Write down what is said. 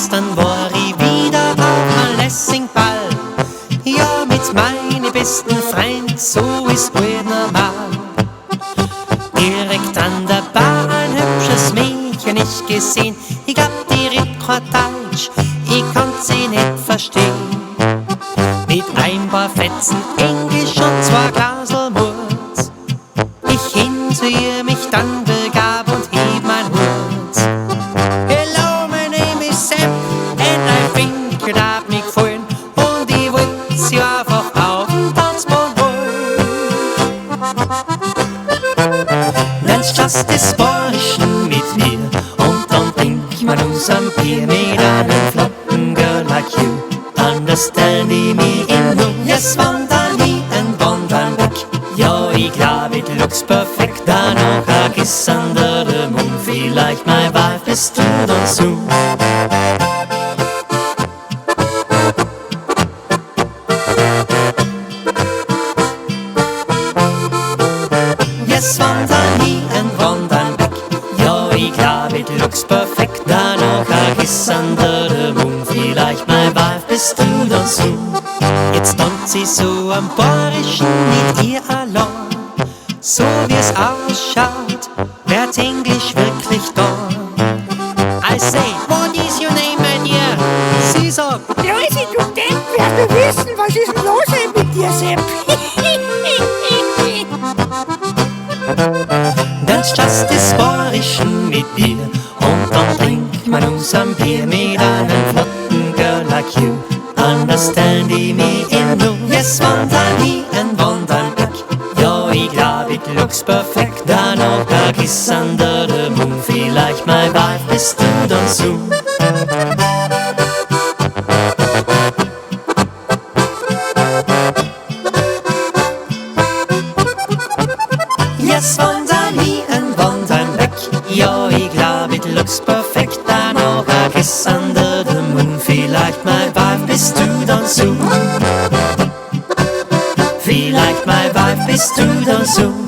Gestern war ich wieder auf einem Lessingball. Ja, mit meinen besten Freund, so ist gut normal. Direkt an der Bar ein hübsches Mädchen ich gesehen. Ich glaub, die redet kein Deutsch, ich konnt sie nicht verstehen. Mit ein paar Fetzen Englisch und 2 Glasel Murz ich hin zu ihr mich dann begab und hieb mein Hut. Hello, my name is Sepp and I think you'd have mich gefallen. Und ich wollt sie einfach auf den Tanzboden holen. Nennst das des Borischen mit mir und dann trink man unseren Bier mit einem flotten Girl like you. Understanding me in room. Yes, wandern wie ein Wandernweg. Ja, ich glaub, it looks perfect. Da noch ein Kiss under the moon. Vielleicht my wife bist du dann soon. Yes, wandern wie ein Wandernweg. Ja, ich glaub, it looks perfect. Da noch ein Kiss under the moon. Vielleicht my wife bist du dann soon. Jetzt tanzt sie so am Bayerischen mit ihr allein. So wie es ausschaut, wird Englisch wirklich da. I say, what is your name, my dear? Sie sagt, Leute, du Depp, wer will wissen, was ist denn los mit dir, Sepp? Tanzt das des Bayerischen mit mir und dann trinkt man unseren Bier mit einem flotten Girl like you. Understanding me in room. Yes, wandern wie ein Wandernweg. Ja, ich glaub, it looks perfect. Da noch ein Kiss under the moon. Vielleicht my wife bist du dann soon. Yes, wandern wie ein Wandernweg. Ja, ich glaub, it looks perfect. Da noch ein Kiss under the moon. Vielleicht my wife bist du dann soon. Vielleicht my wife bist du dann soon.